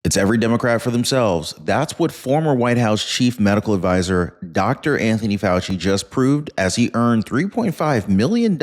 It's every Democrat for themselves. That's what former White House chief medical advisor Dr. Anthony Fauci just proved as he earned $3.5 million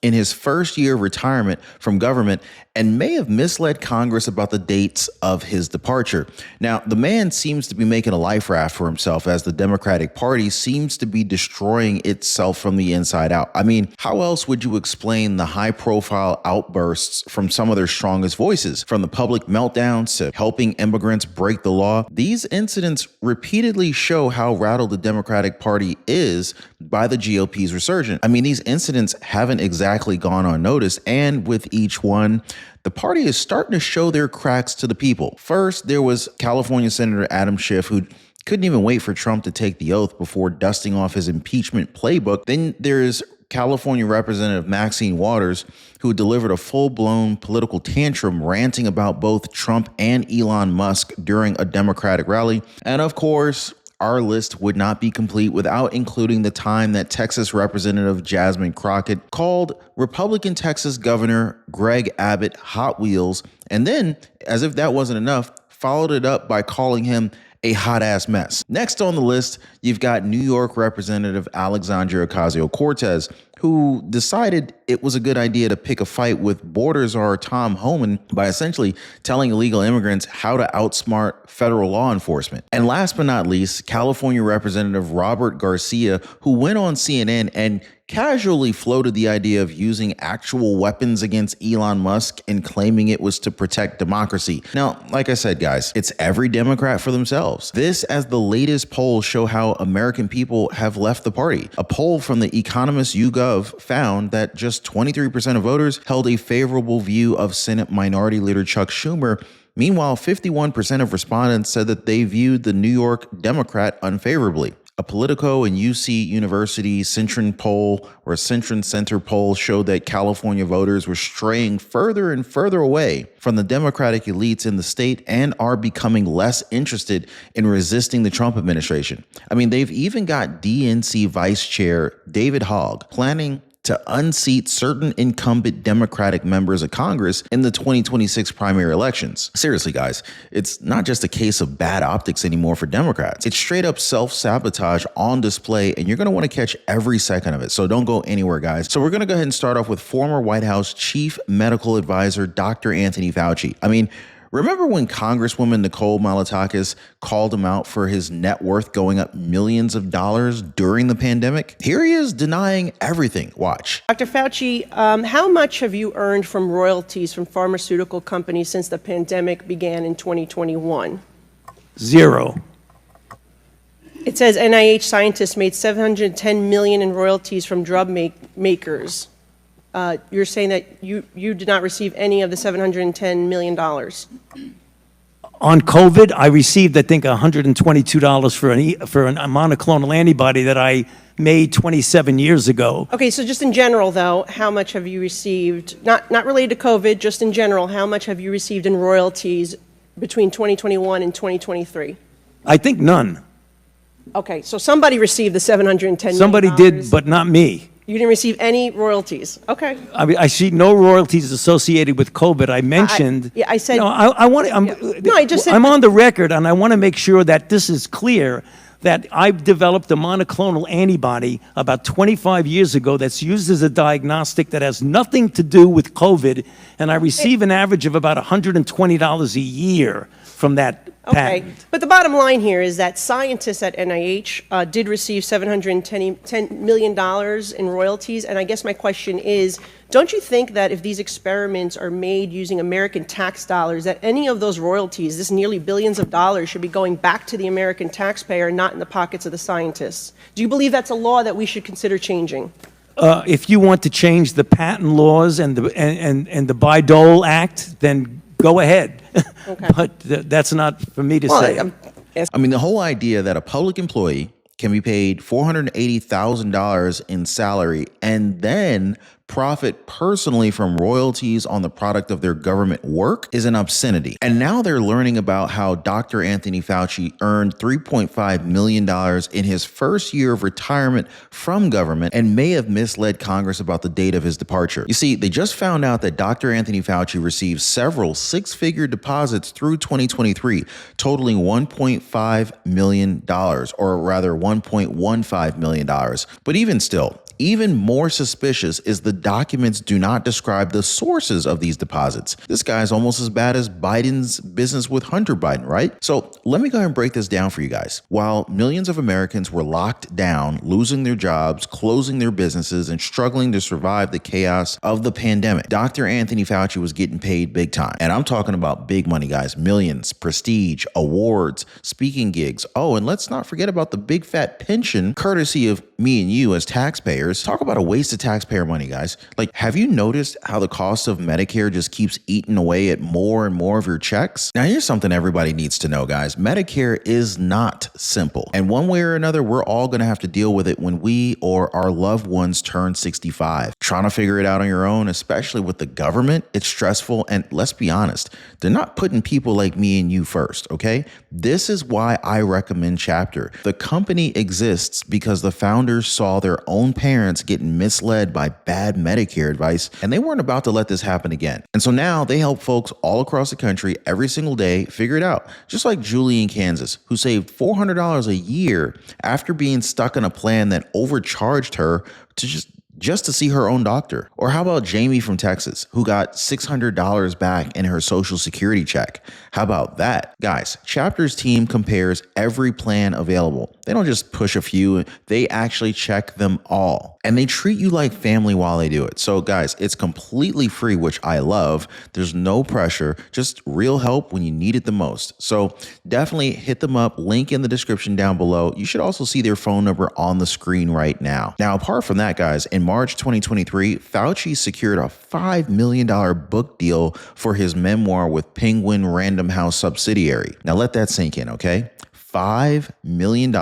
in his first year of retirement from government and may have misled Congress about the dates of his departure. Now, the man seems to be making a life raft for himself as the Democratic Party seems to be destroying itself from the inside out. I mean, how else would you explain the high-profile outbursts from some of their strongest voices? From the public meltdowns to helping immigrants break the law, these incidents repeatedly show how rattled the Democratic Party is by the GOP's resurgence. I mean, these incidents haven't exactly gone unnoticed, and with each one, the party is starting to show their cracks to the people. First, there was California Senator Adam Schiff, who couldn't even wait for Trump to take the oath before dusting off his impeachment playbook. Then there's California Representative Maxine Waters, who delivered a full-blown political tantrum ranting about both Trump and Elon Musk during a Democratic rally. And of course, our list would not be complete without including the time that Texas Representative Jasmine Crockett called Republican Texas Governor Greg Abbott Hot Wheels, and then, as if that wasn't enough, followed it up by calling him a hot-ass mess. Next on the list, you've got New York Representative Alexandria Ocasio-Cortez, who decided it was a good idea to pick a fight with border czar Tom Homan by essentially telling illegal immigrants how to outsmart federal law enforcement. And last but not least, California Representative Robert Garcia, who went on CNN and casually floated the idea of using actual weapons against Elon Musk and claiming it was to protect democracy. Now, like I said, guys, it's every Democrat for themselves. This, as the latest polls show how American people have left the party. A poll from the Economist YouGov found that just 23% of voters held a favorable view of Senate Minority Leader Chuck Schumer. Meanwhile, 51% of respondents said that they viewed the New York Democrat unfavorably. A Politico and UC University Centron poll or Centron Center poll showed that California voters were straying further and further away from the Democratic elites in the state and are becoming less interested in resisting the Trump administration. I mean, they've even got DNC Vice Chair David Hogg planning to unseat certain incumbent Democratic members of Congress in the 2026 primary elections. Seriously, guys, it's not just a case of bad optics anymore for Democrats. It's straight up self-sabotage on display, and you're going to want to catch every second of it. So don't go anywhere, guys. So we're going to go ahead and start off with former White House chief medical advisor, Dr. Anthony Fauci. I mean, remember when Congresswoman Nicole Malliotakis called him out for his net worth going up millions of dollars during the pandemic? Here he is denying everything. Watch. Dr. Fauci, how much have you earned from royalties from pharmaceutical companies since the pandemic began in 2021? Zero. It says NIH scientists made $710 million in royalties from drug makers. You're saying that you did not receive any of the $710 million. On COVID, I received, I think, $122 for a monoclonal antibody that I made 27 years ago. Okay, so just in general, though, how much have you received, not related to COVID, just in general, how much have you received in royalties between 2021 and 2023? I think none. Okay, so somebody received the $710 million. Somebody did, but not me. You didn't receive any royalties. Okay. I mean, I see no royalties associated with COVID. I mentioned. I said. No, I want to. No, I just said. I'm on the record, and I want to make sure that this is clear. That I've developed a monoclonal antibody about 25 years ago that's used as a diagnostic that has nothing to do with COVID, and I receive an average of about $120 a year from that patent. Okay, but the bottom line here is that scientists at NIH did receive $710 million in royalties, and I guess my question is, don't you think that if these experiments are made using American tax dollars, that any of those royalties, this nearly billions of dollars, should be going back to the American taxpayer, not in the pockets of the scientists? Do you believe that's a law that we should consider changing? If you want to change the patent laws and the Bayh-Dole Act, then go ahead. Okay. But that's not for me to say. I mean, the whole idea that a public employee can be paid $480,000 in salary and then profit personally from royalties on the product of their government work is an obscenity. And now they're learning about how Dr. Anthony Fauci earned $3.5 million in his first year of retirement from government and may have misled Congress about the date of his departure. You see, they just found out that Dr. Anthony Fauci received several six-figure deposits through 2023, totaling $1.5 million, or rather $1.15 million. But even still, even more suspicious is the documents do not describe the sources of these deposits. This guy is almost as bad as Biden's business with Hunter Biden, right? So let me go ahead and break this down for you guys. While millions of Americans were locked down, losing their jobs, closing their businesses, and struggling to survive the chaos of the pandemic, Dr. Anthony Fauci was getting paid big time. And I'm talking about big money, guys. Millions, prestige, awards, speaking gigs. Oh, and let's not forget about the big fat pension courtesy of me and you as taxpayers. Talk about a waste of taxpayer money, guys. Like, have you noticed how the cost of Medicare just keeps eating away at more and more of your checks? Now, here's something everybody needs to know, guys. Medicare is not simple. And one way or another, we're all going to have to deal with it when we or our loved ones turn 65. Trying to figure it out on your own, especially with the government, it's stressful. And let's be honest, they're not putting people like me and you first, okay? This is why I recommend Chapter. The company exists because the founders saw their own parents getting misled by bad Medicare advice, and they weren't about to let this happen again. And so now they help folks all across the country every single day figure it out. Just like Julie in Kansas, who saved $400 a year after being stuck in a plan that overcharged her to just to see her own doctor. Or how about Jamie from Texas, who got $600 back in her Social Security check? How about that? Guys, Chapter's team compares every plan available. They don't just push a few, they actually check them all. And they treat you like family while they do it. So guys, it's completely free, which I love. There's no pressure, just real help when you need it the most. So definitely hit them up, link in the description down below. You should also see their phone number on the screen right now. Now, apart from that, guys, in March 2023, Fauci secured a $5 million book deal for his memoir with Penguin Random House subsidiary. Now let that sink in, okay? $5 million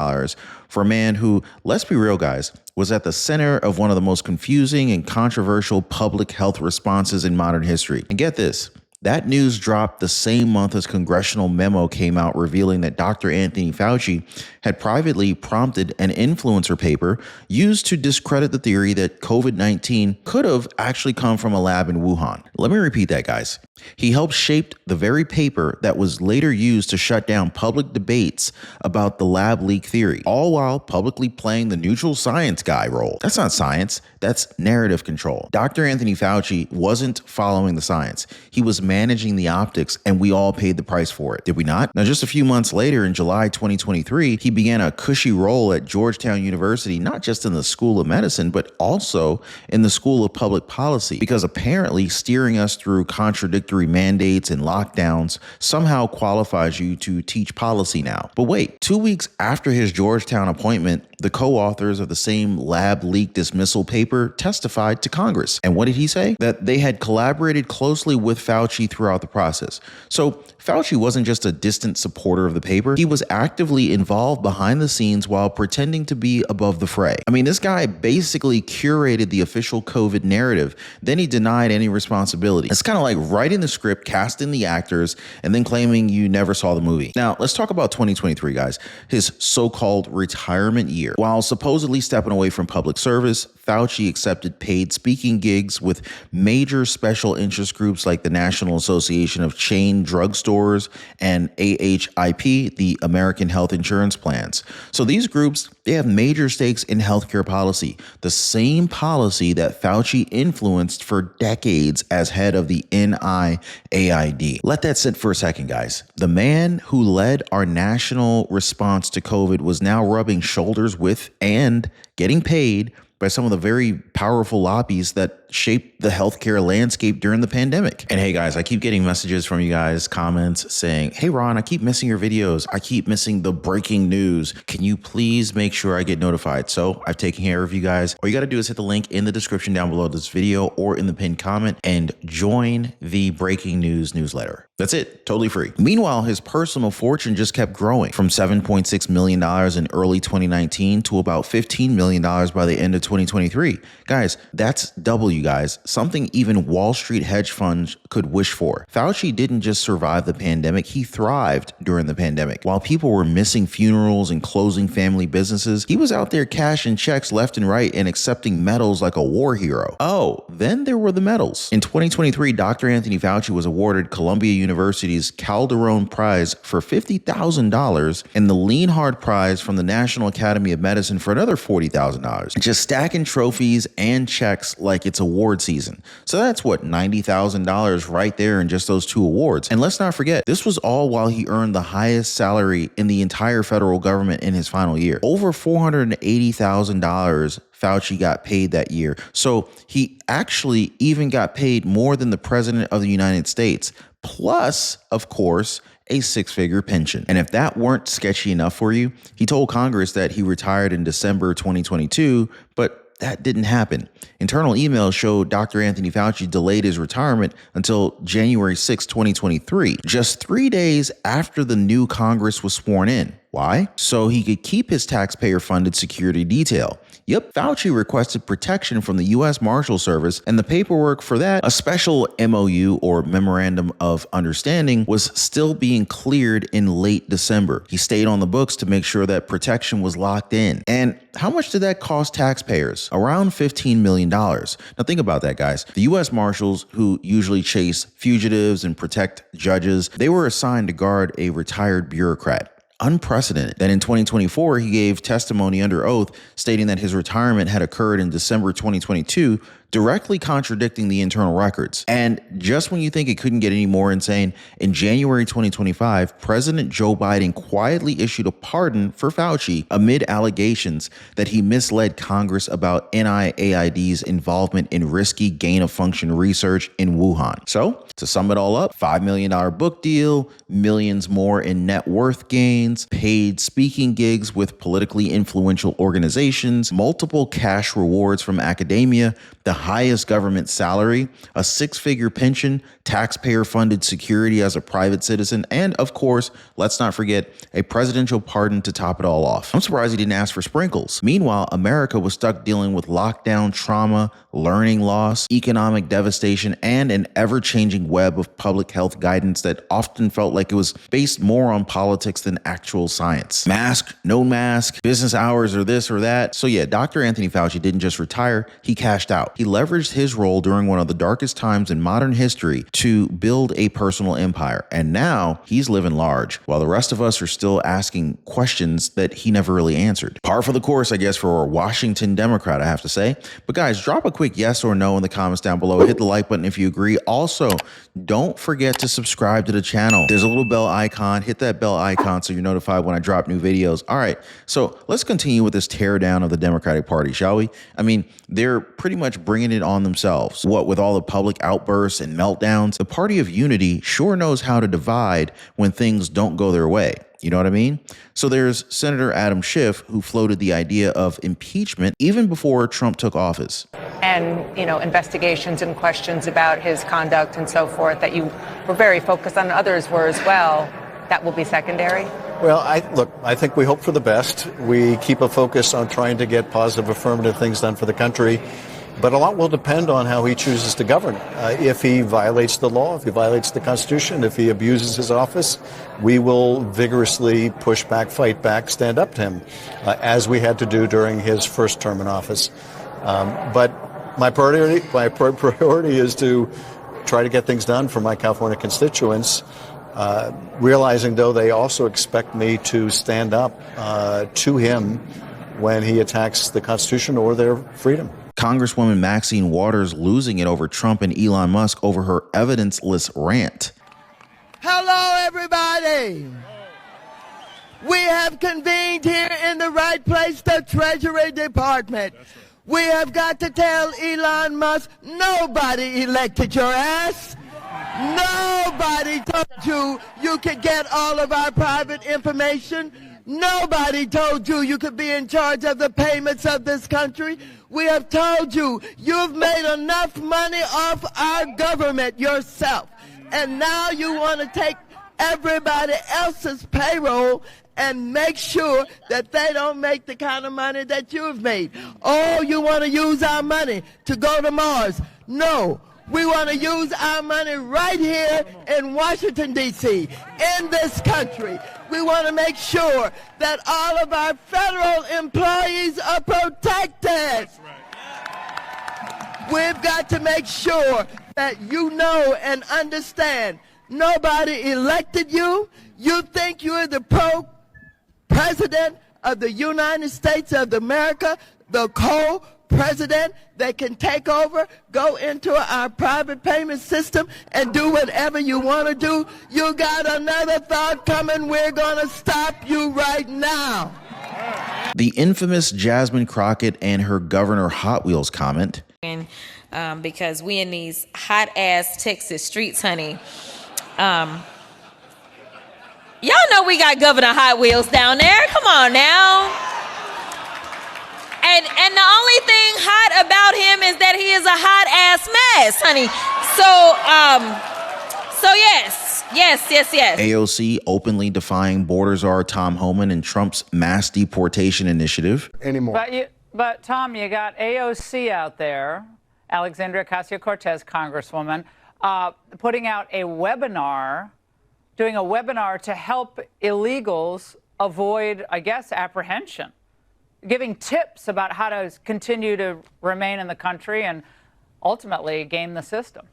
for a man who, let's be real, guys, was at the center of one of the most confusing and controversial public health responses in modern history. And get this, that news dropped the same month as congressional memo came out revealing that Dr. Anthony Fauci had privately prompted an influencer paper used to discredit the theory that COVID-19 could have actually come from a lab in Wuhan. Let me repeat that, guys. He helped shape the very paper that was later used to shut down public debates about the lab leak theory, all while publicly playing the neutral science guy role. That's not science, that's narrative control. Dr. Anthony Fauci wasn't following the science. He was managing the optics, and we all paid the price for it, did we not? Now, just a few months later, in July 2023, he began a cushy role at Georgetown University, not just in the School of Medicine, but also in the School of Public Policy, because apparently steering us through contradictory mandates and lockdowns somehow qualifies you to teach policy now. But wait, 2 weeks after his Georgetown appointment, the co-authors of the same lab leak dismissal paper testified to Congress. And what did he say? That they had collaborated closely with Fauci throughout the process. So Fauci wasn't just a distant supporter of the paper. He was actively involved behind the scenes while pretending to be above the fray. I mean, this guy basically curated the official COVID narrative. Then he denied any responsibility. It's kind of like writing the script, casting the actors, and then claiming you never saw the movie. Now, let's talk about 2023, guys, his so-called retirement year. While supposedly stepping away from public service, Fauci accepted paid speaking gigs with major special interest groups like the National Association of Chain Drugstores and AHIP, the American Health Insurance Plans. So these groups, they have major stakes in healthcare policy, the same policy that Fauci influenced for decades as head of the NIAID. Let that sit for a second, guys. The man who led our national response to COVID was now rubbing shoulders with and getting paid by some of the very powerful lobbies that shaped the healthcare landscape during the pandemic. And hey guys, I keep getting messages from you guys, comments saying, hey Ron, I keep missing your videos. I keep missing the breaking news. Can you please make sure I get notified? So I've taken care of you guys. All you got to do is hit the link in the description down below this video or in the pinned comment and join the breaking news newsletter. That's it, totally free. Meanwhile, his personal fortune just kept growing from $7.6 million in early 2019 to about $15 million by the end of 2023. Guys, that's W you guys, something even Wall Street hedge funds could wish for. Fauci didn't just survive the pandemic, he thrived during the pandemic. While people were missing funerals and closing family businesses, he was out there cashing checks left and right and accepting medals like a war hero. Oh, then there were the medals. In 2023, Dr. Anthony Fauci was awarded Columbia University's Calderon Prize for $50,000 and the Lean Hard Prize from the National Academy of Medicine for another $40,000. Just stacking trophies and checks like it's award season. So that's what, $90,000 right there in just those two awards. And let's not forget, this was all while he earned the highest salary in the entire federal government in his final year. Over $480,000 Fauci got paid that year. So he actually even got paid more than the president of the United States. Plus, of course, a six-figure pension. And if that weren't sketchy enough for you, he told Congress that he retired in December 2022, but that didn't happen. Internal emails showed Dr. Anthony Fauci delayed his retirement until January 6, 2023, just 3 days after the new Congress was sworn in. Why? So he could keep his taxpayer-funded security detail. Yep, Fauci requested protection from the U.S. Marshal Service, and the paperwork for that, a special MOU or Memorandum of Understanding, was still being cleared in late December. He stayed on the books to make sure that protection was locked in. And how much did that cost taxpayers? Around $15 million. Now think about that, guys. The U.S. Marshals, who usually chase fugitives and protect judges, they were assigned to guard a retired bureaucrat. Unprecedented. Then in 2024, he gave testimony under oath stating that his retirement had occurred in December 2022, directly contradicting the internal records. And just when you think it couldn't get any more insane, in January 2025, President Joe Biden quietly issued a pardon for Fauci amid allegations that he misled Congress about NIAID's involvement in risky gain-of-function research in Wuhan. So, to sum it all up, $5 million book deal, millions more in net worth gains, paid speaking gigs with politically influential organizations, multiple cash rewards from academia, the highest government salary, a six-figure pension, taxpayer-funded security as a private citizen, and of course, let's not forget, a presidential pardon to top it all off. I'm surprised he didn't ask for sprinkles. Meanwhile, America was stuck dealing with lockdown trauma, learning loss, economic devastation, and an ever-changing web of public health guidance that often felt like it was based more on politics than actual science. Mask, no mask, business hours or this or that. So yeah, Dr. Anthony Fauci didn't just retire, he cashed out. He leveraged his role during one of the darkest times in modern history to build a personal empire. And now he's living large, while the rest of us are still asking questions that he never really answered. Par for the course, I guess, for a Washington Democrat, I have to say. But guys, drop a quick yes or no in the comments down below. Hit the like button if you agree. Also, don't forget to subscribe to the channel. There's a little bell icon. Hit that bell icon so you're notified when I drop new videos. All right, so let's continue with this tear down of the Democratic Party, shall we? I mean, they're pretty much bringing it on themselves. What with all the public outbursts and meltdowns, the Party of Unity sure knows how to divide when things don't go their way. You know what I mean? So there's Senator Adam Schiff, who floated the idea of impeachment even before Trump took office. And, investigations and questions about his conduct and so forth that you were very focused on, others were as well. That will be secondary? Well, I think we hope for the best. We keep a focus on trying to get positive, affirmative things done for the country. But a lot will depend on how he chooses to govern. If he violates the law, if he violates the Constitution, if he abuses his office, we will vigorously push back, fight back, stand up to him, as we had to do during his first term in office. But my priority is to try to get things done for my California constituents, realizing, though, they also expect me to stand up to him when he attacks the Constitution or their freedom. Congresswoman Maxine Waters losing it over Trump and Elon Musk over her evidenceless rant. Hello, everybody. We have convened here in the right place, the Treasury Department. We have got to tell Elon Musk, nobody elected your ass. Nobody told you you could get all of our private information. Nobody told you you could be in charge of the payments of this country. We have told you you've made enough money off our government yourself. And now you want to take everybody else's payroll and make sure that they don't make the kind of money that you've made. Oh, you want to use our money to go to Mars? No. We want to use our money right here in Washington, D.C., in this country. We want to make sure that all of our federal employees are protected. We've got to make sure that you know and understand nobody elected you. You think you're the president of the United States of America, the co-president that can take over, go into our private payment system and do whatever you want to do. You got another thought coming. We're going to stop you right now. The infamous Jasmine Crockett and her Governor Hot Wheels comment. Because we in these hot ass Texas streets, honey. Y'all know we got Governor Hot Wheels down there. Come on now. And the only thing hot about him is that he is a hot ass mess, honey. So yes. AOC openly defying border czar Tom Homan and Trump's mass deportation initiative. Anymore. But Tom, you got AOC out there, Alexandria Ocasio-Cortez, Congresswoman, putting out a webinar, doing a webinar to help illegals avoid, I guess, apprehension, giving tips about how to continue to remain in the country and ultimately game the system.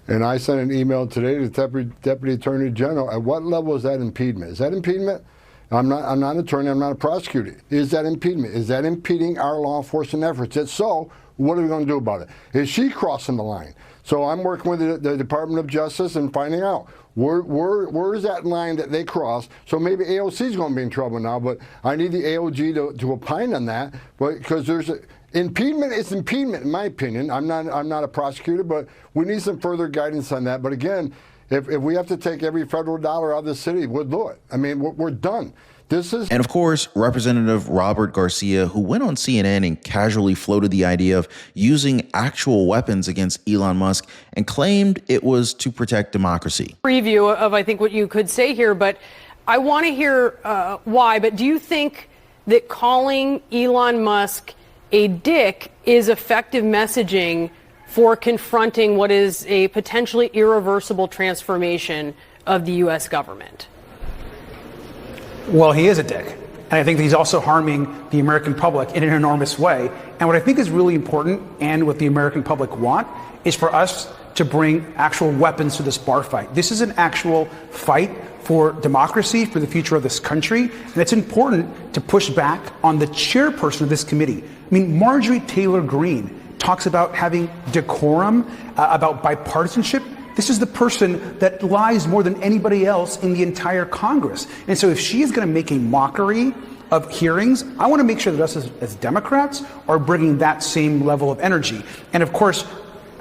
And I sent an email today to the Deputy Attorney General. At what level is that impediment? Is that impediment? I'm not an attorney. I'm not a prosecutor. Is that impediment? Is that impeding our law enforcement efforts? If so, what are we going to do about it? Is she crossing the line? So I'm working with the Department of Justice and finding out where is that line that they cross. So maybe AOC is going to be in trouble now, but I need the AOG to opine on that. But because there's impediment is impediment, in my opinion. I'm not a prosecutor, but we need some further guidance on that. But again, if we have to take every federal dollar out of the city, we'll do it. I mean, we're done. And of course, Representative Robert Garcia, who went on CNN and casually floated the idea of using actual weapons against Elon Musk and claimed it was to protect democracy. Preview of, I think, what you could say here, but I want to hear why. But do you think that calling Elon Musk a dick is effective messaging for confronting what is a potentially irreversible transformation of the U.S. government? Well, he is a dick. And I think that he's also harming the American public in an enormous way. And what I think is really important and what the American public want is for us to bring actual weapons to this bar fight. This is an actual fight for democracy, for the future of this country. And it's important to push back on the chairperson of this committee. I mean, Marjorie Taylor Greene talks about having decorum, about bipartisanship. This is the person that lies more than anybody else in the entire Congress. And so if she is going to make a mockery of hearings, I want to make sure that us as Democrats are bringing that same level of energy. And of course,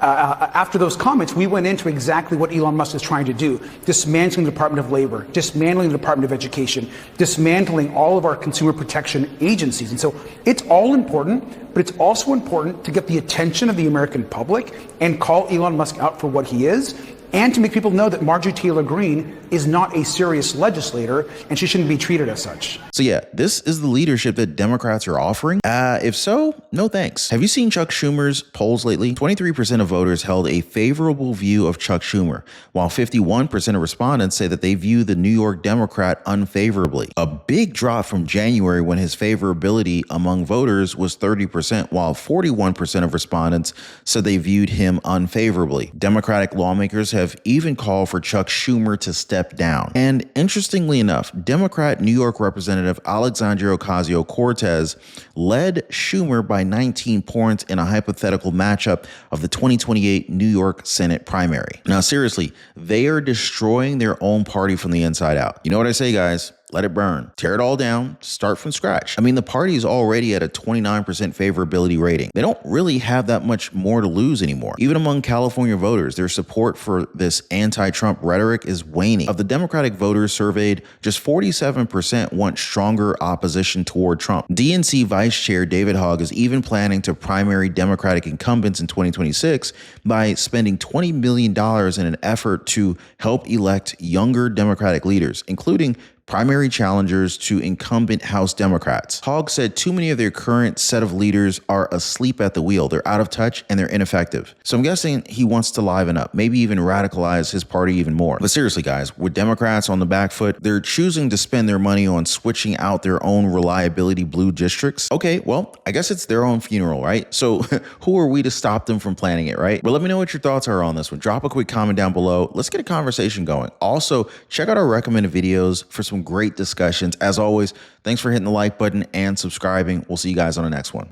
after those comments, we went into exactly what Elon Musk is trying to do, dismantling the Department of Labor, dismantling the Department of Education, dismantling all of our consumer protection agencies. And so it's all important, but it's also important to get the attention of the American public and call Elon Musk out for what he is, and to make people know that Marjorie Taylor Greene is not a serious legislator and she shouldn't be treated as such. So yeah, this is the leadership that Democrats are offering. If so, no thanks. Have you seen Chuck Schumer's polls lately? 23% of voters held a favorable view of Chuck Schumer, while 51% of respondents say that they view the New York Democrat unfavorably. A big drop from January when his favorability among voters was 30%, while 41% of respondents said they viewed him unfavorably. Democratic lawmakers have even called for Chuck Schumer to step down. And interestingly enough, Democrat New York Representative Alexandria Ocasio-Cortez led Schumer by 19 points in a hypothetical matchup of the 2028 New York Senate primary. Now, seriously, they are destroying their own party from the inside out. You know what I say, guys? let it burn, tear it all down, start from scratch. I mean, the party is already at a 29% favorability rating. They don't really have that much more to lose anymore. Even among California voters, their support for this anti-Trump rhetoric is waning. Of the Democratic voters surveyed, just 47% want stronger opposition toward Trump. DNC Vice Chair David Hogg is even planning to primary Democratic incumbents in 2026 by spending $20 million in an effort to help elect younger Democratic leaders, including primary challengers to incumbent House Democrats. Hogg said too many of their current set of leaders are asleep at the wheel. They're out of touch and they're ineffective. So I'm guessing he wants to liven up, maybe even radicalize his party even more. But seriously, guys, with Democrats on the back foot, they're choosing to spend their money on switching out their own reliability blue districts. Okay, well, I guess it's their own funeral, right? So who are we to stop them from planning it, right? Well, let me know what your thoughts are on this one. Drop a quick comment down below. Let's get a conversation going. Also, check out our recommended videos for some great discussions. As always, thanks for hitting the like button and subscribing. We'll see you guys on the next one.